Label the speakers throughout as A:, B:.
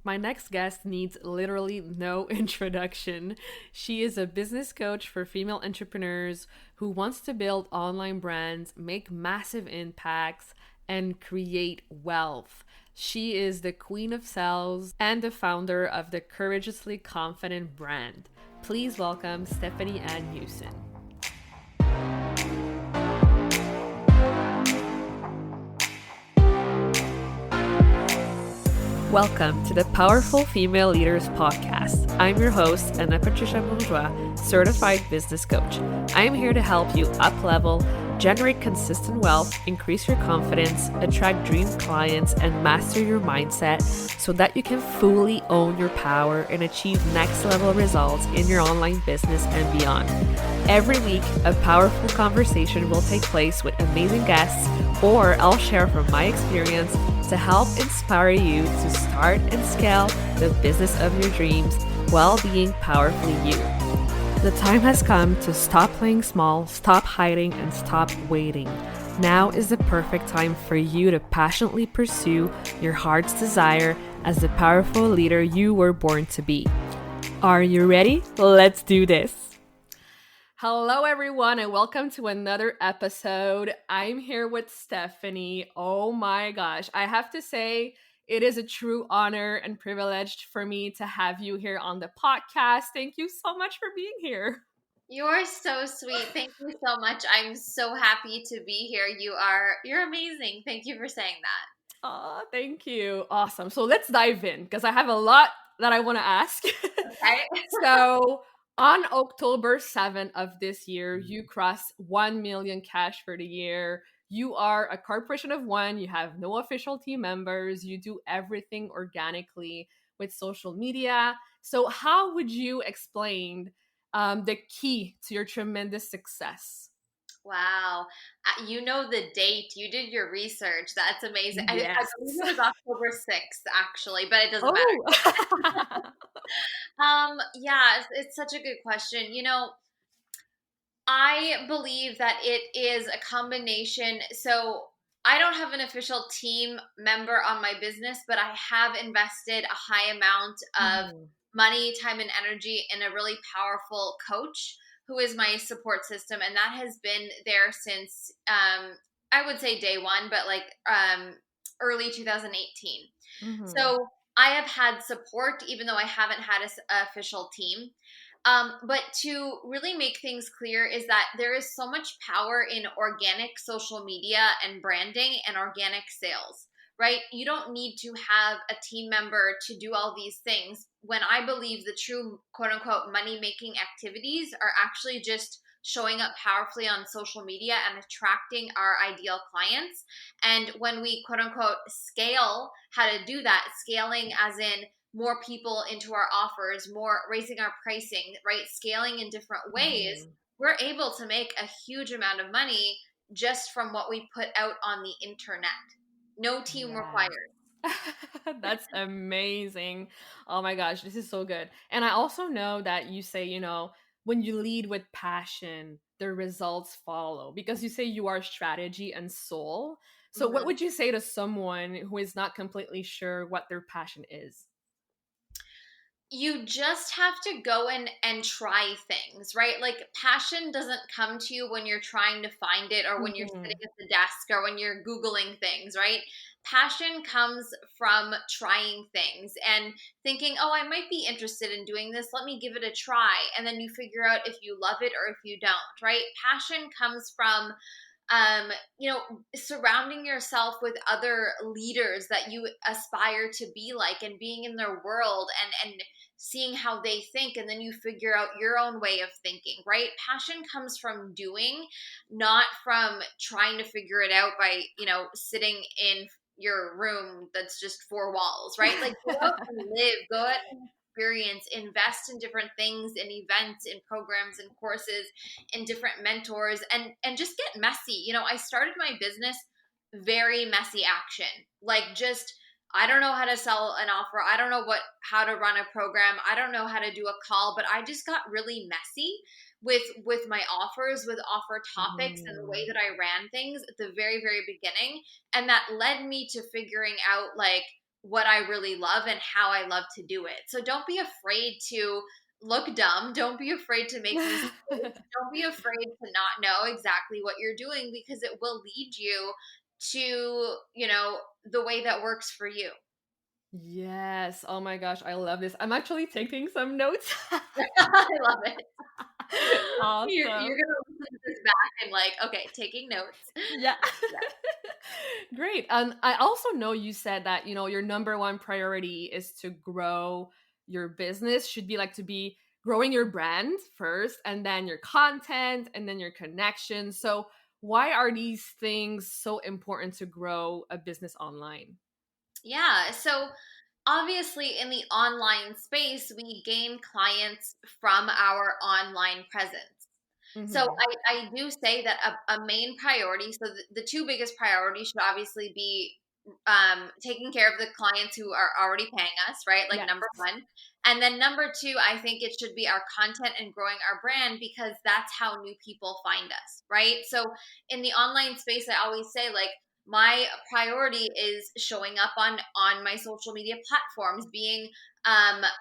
A: My next guest needs literally no introduction. She is a business coach for female entrepreneurs who wants to build online brands, make massive impacts, and create wealth. She is the queen of sales and the founder of the Courageously Confident brand. Please welcome Stephanie Ann Hughson. Welcome to the Powerful Female Leaders Podcast. I'm your host, Anna Patricia Bourgeois, certified business coach. I'm here to help you up-level, generate consistent wealth, increase your confidence, attract dream clients, and master your mindset so that you can fully own your power and achieve next-level results in your online business and beyond. Every week, a powerful conversation will take place with amazing guests, or I'll share from my experience to help inspire you to start and scale the business of your dreams while being powerfully you. The time has come to stop playing small, stop hiding, and stop waiting. Now is the perfect time for you to passionately pursue your heart's desire as the powerful leader you were born to be. Are you ready? Let's do this. Hello, everyone, and welcome to another episode. I'm here with Stephanie. Oh my gosh. I have to say, it is a true honor and privilege for me to have you here on the podcast. Thank you so much for being here.
B: You're so sweet. Thank you so much. I'm so happy to be here. You're amazing. Thank you for saying that.
A: Oh, thank you. Awesome. So let's dive in because I have a lot that I want to ask.
B: Okay.
A: So on October 7th of this year, you crossed 1 million cash for the year. You are a corporation of one. You have no official team members. You do everything organically with social media. So how would you explain the key to your tremendous success?
B: Wow. You know the date. You did your research. That's amazing. I
A: Yes.
B: believe it was October 6th, actually, but it doesn't matter.
A: Oh.
B: Yeah, it's such a good question. I believe that it is a combination. So I don't have an official team member on my business, but I have invested a high amount of
A: Mhm.
B: money, time, and energy in a really powerful coach who is my support system. And that has been there since, I would say day one, but like early 2018.
A: Mhm.
B: So I have had support, even though I haven't had an official team. But to really make things clear is that there is so much power in organic social media and branding and organic sales, right? You don't need to have a team member to do all these things when I believe the true quote unquote money making activities are actually just showing up powerfully on social media and attracting our ideal clients. And when we quote unquote scale how to do that, scaling as in more people into our offers, more raising our pricing, right? Scaling in different ways,
A: Mhm.
B: we're able to make a huge amount of money just from what we put out on the internet. No team
A: Yeah.
B: required.
A: That's amazing. Oh my gosh, this is so good. And I also know that you say, when you lead with passion, the results follow because you say you are strategy and soul. So, what
B: Mhm.
A: would you say to someone who is not completely sure what their passion is?
B: You just have to go in and try things, right? Like passion doesn't come to you when you're trying to find it or when you're sitting
A: Mhm.
B: at the desk or when you're Googling things, right? Passion comes from trying things and thinking, oh, I might be interested in doing this. Let me give it a try. And then you figure out if you love it or if you don't, right? Passion comes from um, surrounding yourself with other leaders that you aspire to be like and being in their world and seeing how they think, and then you figure out your own way of thinking, right? Passion comes from doing, not from trying to figure it out by sitting in your room that's just four walls, right? Like go out and live, go out and experience, invest in different things, in events, in programs, in courses, in different mentors, and just get messy. I started my business very messy action. Like just I don't know how to sell an offer. I don't know how to run a program. I don't know how to do a call, but I just got really messy with my offers, with offer topics and the way
A: Mm.
B: that I ran things at the very very beginning, and that led me to figuring out like what I really love and how I love to do it. So don't be afraid to look dumb. Don't be afraid to make mistakes. Don't be afraid to not know exactly what you're doing, because it will lead you to, the way that works for you.
A: Yes. Oh my gosh, I love this. I'm actually taking some notes.
B: I love it. You're
A: Awesome.
B: gonna listen to this back and like, okay, taking notes.
A: Yeah.
B: Yeah.
A: Great. And I also know you said that, your number one priority is to grow your business, should be like to be growing your brand first, and then your content, and then your connections. So, why are these things so important to grow a business online?
B: Yeah. So obviously, in the online space, we gain clients from our online presence. So
A: Hmm.
B: I do say that a main priority, so the two biggest priorities should obviously be taking care of the clients who are already paying us, right? Like
A: Yes.
B: number one. And then number two, I think it should be our content and growing our brand, because that's how new people find us, right? So in the online space, I always say, like, my priority is showing up on my social media platforms, being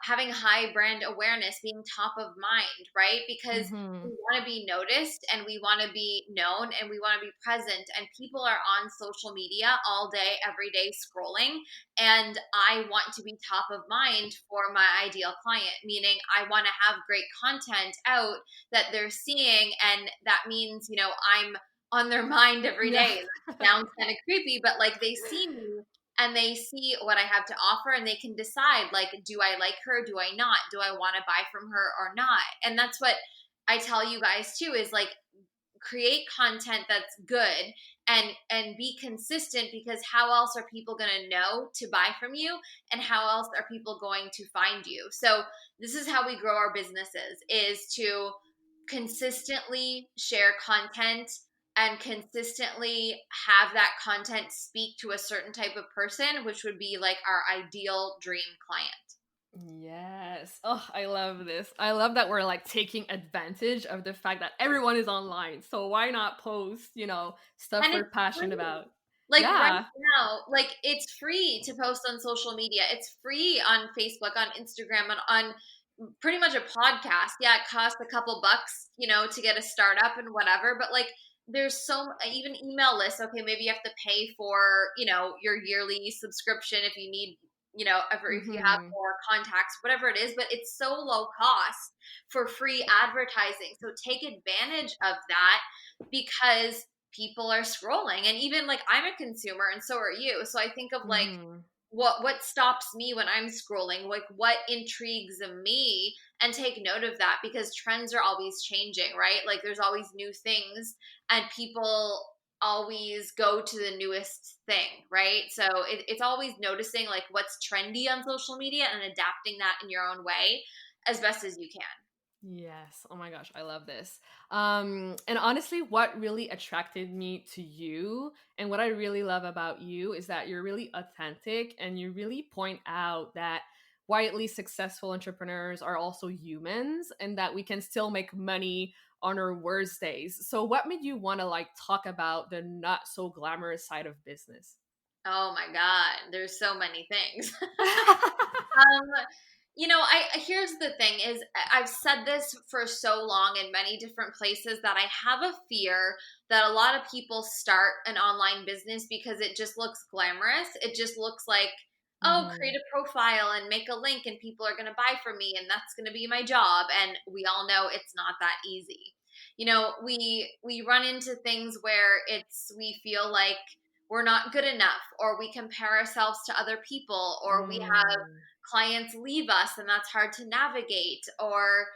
B: having high brand awareness, being top of mind, right? Because we
A: Hmm.
B: want to be noticed, and we want to be known, and we want to be present, and people are on social media all day every day scrolling, and I want to be top of mind for my ideal client, meaning I want to have great content out that they're seeing, and that means, I'm on their mind every
A: Yeah.
B: day. That sounds kind of creepy, but like they see me and they see what I have to offer, and they can decide, like, do I like her? Do I not? Do I want to buy from her or not? And that's what I tell you guys too, is like, create content that's good, and be consistent, because how else are people going to know to buy from you, and how else are people going to find you? So this is how we grow our businesses, is to consistently share content, and consistently have that content speak to a certain type of person, which would be like our ideal dream client.
A: Yes. Oh, I love this. I love that we're like taking advantage of the fact that everyone is online. So why not post, stuff
B: And
A: we're
B: it's
A: passionate
B: free.
A: about?
B: Like right
A: Yeah.
B: now, like it's free to post on social media. It's free on Facebook, on Instagram, on pretty much a podcast. Yeah, it costs a couple bucks, to get a startup and whatever. But like, there's even email lists. Okay, maybe you have to pay for, your yearly subscription if you need, if you have
A: Hmm.
B: more contacts, whatever it is. But it's so low cost for free advertising. So take advantage of that, because people are scrolling, and even like, I'm a consumer and so are you. So I think of like,
A: Hmm.
B: what stops me when I'm scrolling, like what intrigues me, and take note of that, because trends are always changing, right? Like there's always new things, and people always go to the newest thing, right? So it's always noticing like what's trendy on social media, and adapting that in your own way as best as you can.
A: Yes. Oh my gosh, I love this. And honestly, what really attracted me to you and what I really love about you is that you're really authentic, and you really point out that quietly successful entrepreneurs are also humans, and that we can still make money on our worst days. So what made you want to like talk about the not so glamorous side of business?
B: Oh my god, there's so many things. Um, I here's the thing, is I've said this for so long in many different places, that I have a fear that a lot of people start an online business because it just looks glamorous. It just looks like, oh, create
A: Hmm.
B: a profile and make a link and people are going to buy from me, and that's going to be my job. And we all know it's not that easy. We run into things where we feel like we're not good enough, or we compare ourselves to other people, or we have
A: Mm.
B: clients leave us and that's hard to navigate, or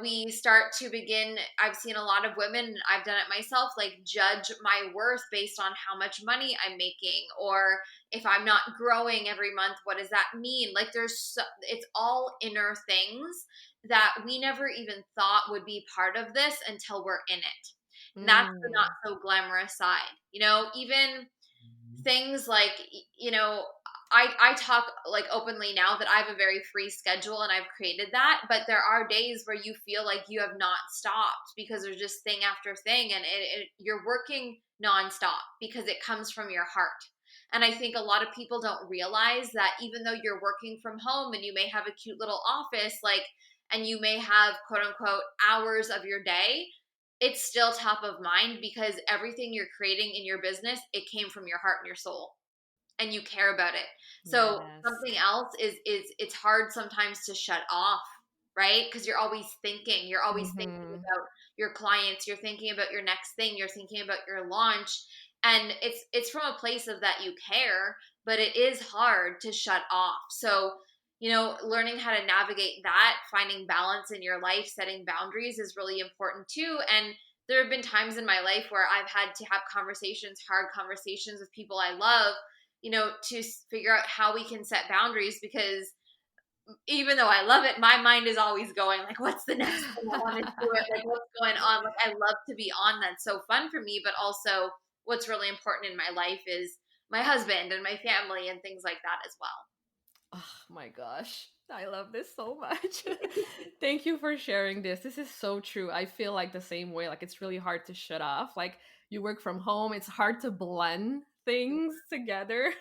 B: we start to begin, I've seen a lot of women, I've done it myself, like judge my worth based on how much money I'm making, or if I'm not growing every month, what does that mean? Like it's all inner things that we never even thought would be part of this until we're in it. And that's the not
A: Mm.
B: so glamorous side. Even things like, I talk like openly now that I have a very free schedule and I've created that, but there are days where you feel like you have not stopped, because there's just thing after thing, and you're working nonstop because it comes from your heart. And I think a lot of people don't realize that even though you're working from home and you may have a cute little office, like, and you may have quote unquote hours of your day, it's still top of mind because everything you're creating in your business, it came from your heart and your soul and you care about it. So
A: Yes.
B: something else is it's hard sometimes to shut off, right? Because you're always thinking
A: Mm-hmm.
B: about your clients, you're thinking about your next thing, you're thinking about your launch, and it's from a place of that you care, but it is hard to shut off. So, learning how to navigate that, finding balance in your life, setting boundaries is really important too. And there have been times in my life where I've had to have conversations, hard conversations with people I love, to figure out how we can set boundaries because even though I love it, my mind is always going like, what's the next thing I want to do it? Like, what's going on? Like, I love to be on. That's so fun for me. But also what's really important in my life is my husband and my family and things like that as well.
A: Oh my gosh. I love this so much. Thank you for sharing this. This is so true. I feel like the same way. Like it's really hard to shut off. Like you work from home, it's hard to blend things together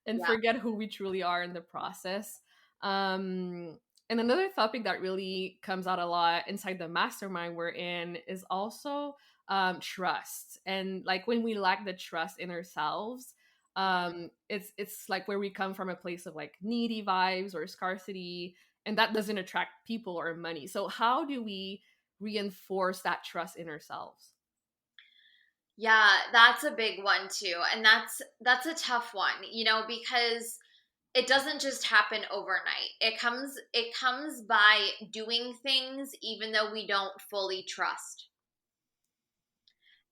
A: and
B: Yeah.
A: forget who we truly are in the process. Um, and another topic that really comes out a lot inside the mastermind we're in is also trust. And like when we lack the trust in ourselves, it's like where we come from a place of like needy vibes or scarcity, and that doesn't attract people or money. So how do we reinforce that trust in ourselves?
B: Yeah, that's a big one too. And that's a tough one, because it doesn't just happen overnight. It comes by doing things even though we don't fully trust.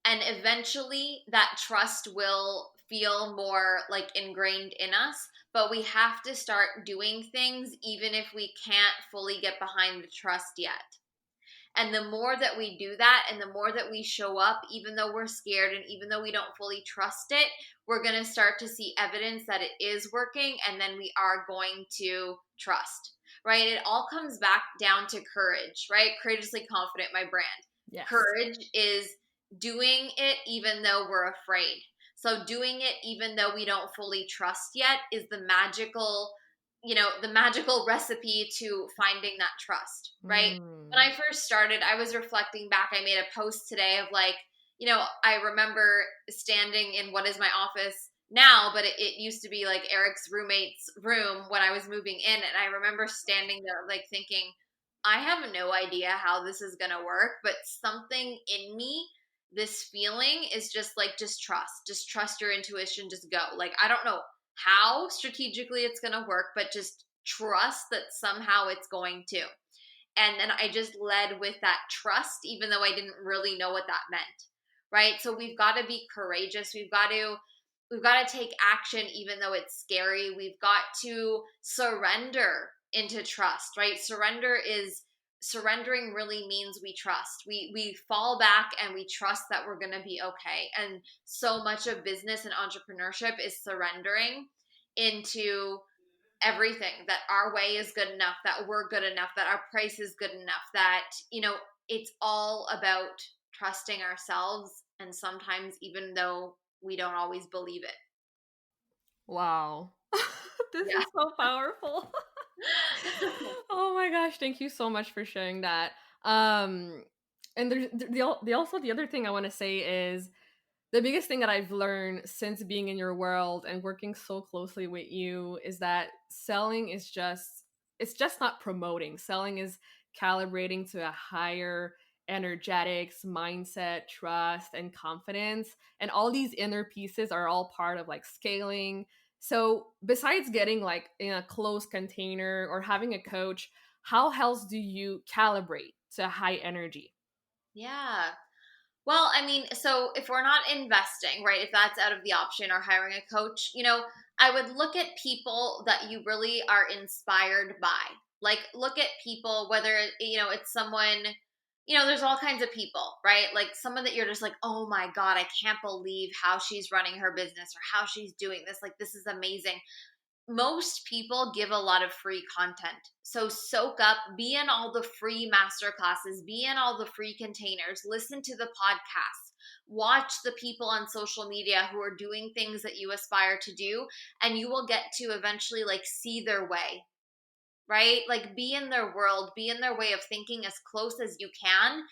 B: And eventually that trust will feel more like ingrained in us, but we have to start doing things even if we can't fully get behind the trust yet. And the more that we do that and the more that we show up, even though we're scared and even though we don't fully trust it, we're going to start to see evidence that it is working. And then we are going to trust, right? It all comes back down to courage, right? Courageously confident, my brand.
A: Yes.
B: Courage is doing it even though we're afraid. So doing it even though we don't fully trust yet is the magical recipe to finding that trust, right? When
A: Mm.
B: I first started, I was reflecting back. I made a post today of like, I remember standing in what is my office now, but it used to be like Eric's roommate's room when I was moving in. And I remember standing there like thinking, I have no idea how this is going to work, but something in me, this feeling is just trust your intuition, just go. Like, I don't know how strategically it's going to work, but just trust that somehow it's going to. And then I just led with that trust, even though I didn't really know what that meant. Right. So we've got to be courageous. We've got to take action, even though it's scary. We've got to surrender into trust, right? Surrendering really means we trust. We fall back and we trust that we're going to be okay. And so much of business and entrepreneurship is surrendering into everything, that our way is good enough, that we're good enough, that our price is good enough, that it's all about trusting ourselves, and sometimes even though we don't always believe it.
A: Wow. This
B: Yeah.
A: is so powerful. Oh my gosh, thank you so much for sharing that. Um and there's the other thing I want to say is the biggest thing that I've learned since being in your world and working so closely with you is that selling is just it's just not promoting. Selling is calibrating to a higher energetics, mindset, trust, and confidence. And all these inner pieces are all part of like scaling. So besides getting like in a closed container or having a coach, how else do you calibrate to high energy?
B: Yeah. Well, I mean, so if we're not investing, right, if that's out of the option or hiring a coach, I would look at people that you really are inspired by. Like, look at people, whether, it's someone, there's all kinds of people, right? Like, someone that you're just like, oh my God, I can't believe how she's running her business or how she's doing this. Like, this is amazing. Most people give a lot of free content. So soak up, be in all the free master classes, be in all the free containers, listen to the podcasts. watch the people on social media who are doing things that you aspire to do, and you will get to eventually like see their way, right? Like be in their world, be in their way of thinking as close as you can.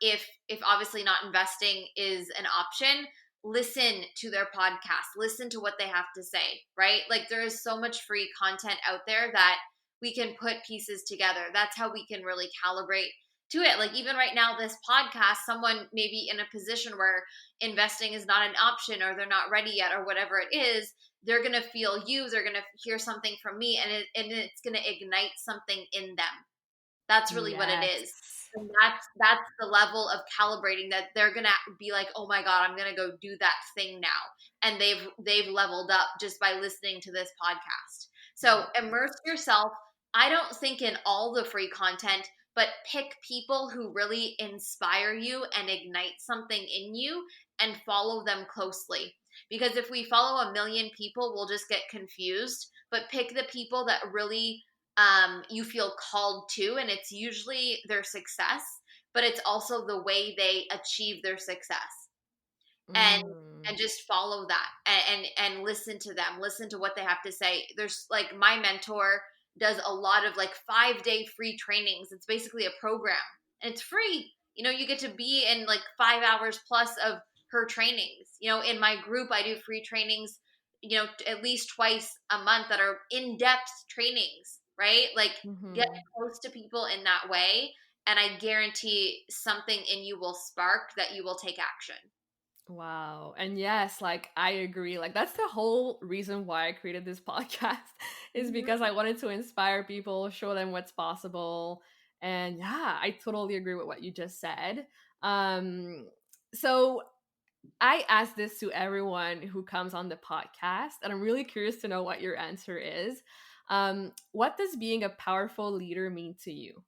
B: If obviously not investing is an option, listen to their podcast, listen to what they have to say, right? Like there is so much free content out there that we can put pieces together. That's how we can really calibrate to it. Like even right now, this podcast, someone may be in a position where investing is not an option or they're not ready yet or whatever it is. They're going to feel you, they're going to hear something from me, and it's going to ignite something in them. That's really what it is.
A: Yes.
B: And that's the level of calibrating that they're going to be like, "Oh my god, I'm going to go do that thing now." And they've leveled up just by listening to this podcast. So, immerse yourself. I don't think in all the free content, but pick people who really inspire you and ignite something in you and follow them closely. Because if we follow a million people, we'll just get confused. But pick the people that really you feel called to, and it's usually their success, but it's also the way they achieve their success. and
A: Mm.
B: and just follow that, and listen to them, listen to what they have to say. There's like my mentor does a lot of like 5-day free trainings. It's basically a program and it's free. You get to be in like 5 hours plus of her trainings. In my group I do free trainings, at least twice a month, that are in-depth trainings, right? Like get
A: Mm-hmm.
B: close to people in that way, and I guarantee something in you will spark that you will take action.
A: Wow. And yes, like I agree. Like that's the whole reason why I created this podcast is because
B: Mhm.
A: I wanted to inspire people, show them what's possible. And yeah, I totally agree with what you just said. Um so I ask this to everyone who comes on the podcast, and I'm really curious to know what your answer is. What does being a powerful leader mean to you?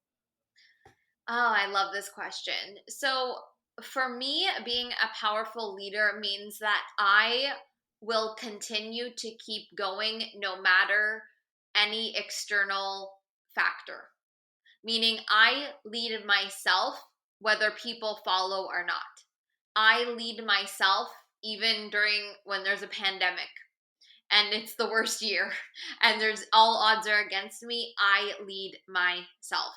B: Oh, I love this question. So, for me, being a powerful leader means that I will continue to keep going no matter any external factor. Meaning, I lead myself whether people follow or not. I lead myself even during when there's a pandemic and it's the worst year and there's all odds are against me. I lead myself.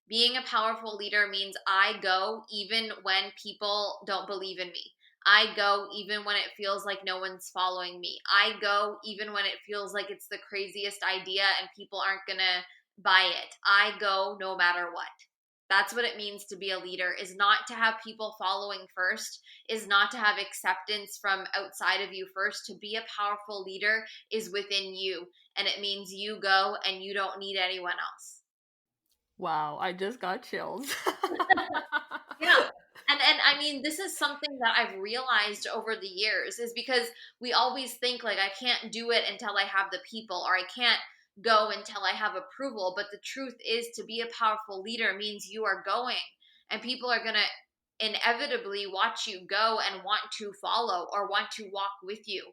B: Being a powerful leader means I go even when people don't believe in me. I go even when it feels like no one's following me. I go even when it feels like it's the craziest idea and people aren't going to buy it. I go no matter what. That's what it means to be a leader, is not to have people following first, is not to have acceptance from outside of you first. To be a powerful leader is within you, and it means you go and you don't need anyone else.
A: Wow, I just got chills.
B: Yeah. And I mean, this is something that I've realized over the years, is because we always think like I can't do it until I have the people, or I can't go until I have approval. But the truth is, to be a powerful leader means you are going, and people are going to inevitably watch you go and want to follow or want to walk with you.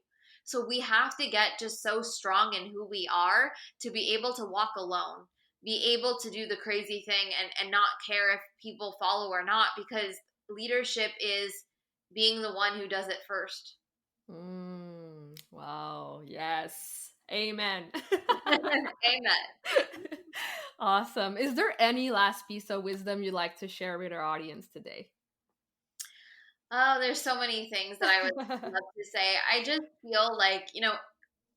B: So we have to get just so strong in who we are to be able to walk alone, be able to do the crazy thing, and not care if people follow or not, because leadership is being the one who does it first.
A: Wow, yes. Amen.
B: Amen.
A: Awesome. Is there any last piece of wisdom you'd like to share with our audience today?
B: Oh, there's so many things that I would love to say. I just feel like,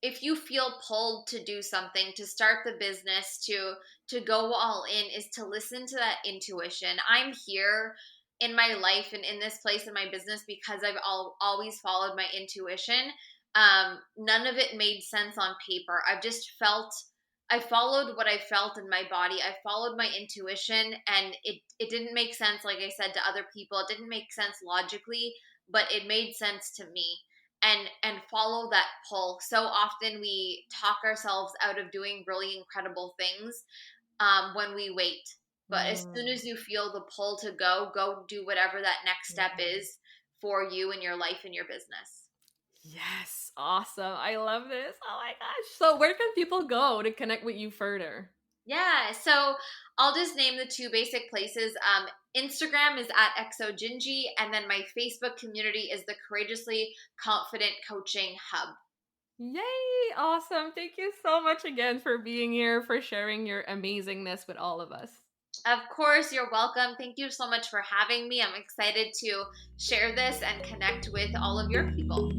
B: if you feel pulled to do something, to start the business, to go all in, is to listen to that intuition. I'm here in my life and in this place in my business because I've always followed my intuition. None of it made sense on paper. I've just felt, I followed what I felt in my body. I followed my intuition, and it didn't make sense, like I said, to other people. It didn't make sense logically, but it made sense to me. And follow that pull. So often we talk ourselves out of doing really incredible things when we wait. But as soon
A: Mm,
B: as you feel the pull to go do whatever that next step
A: yeah.
B: is for you in your life and your business.
A: Yes, awesome. I love this. Oh my gosh. So, where can people go to connect with you further?
B: Yeah, so I'll just name the two basic places. Instagram is at exogingy, and then my Facebook community is the Courageously Confident Coaching Hub.
A: Yay! Awesome. Thank you so much again for being here, for sharing your amazingness with all of us.
B: Of course, you're welcome. Thank you so much for having me. I'm excited to share this and connect with all of your people.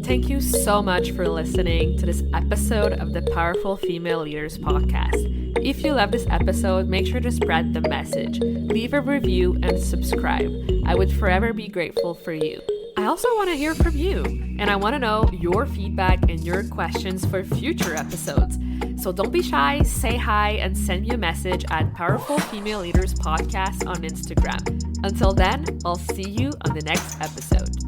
A: Thank you so much for listening to this episode of the Powerful Female Leaders podcast. If you love this episode, make sure to spread the message, leave a review, and subscribe. I would forever be grateful for you. I also want to hear from you, and I want to know your feedback and your questions for future episodes. So don't be shy, say hi, and send me a message at Powerful Female Leaders Podcast on Instagram. Until then, I'll see you on the next episode.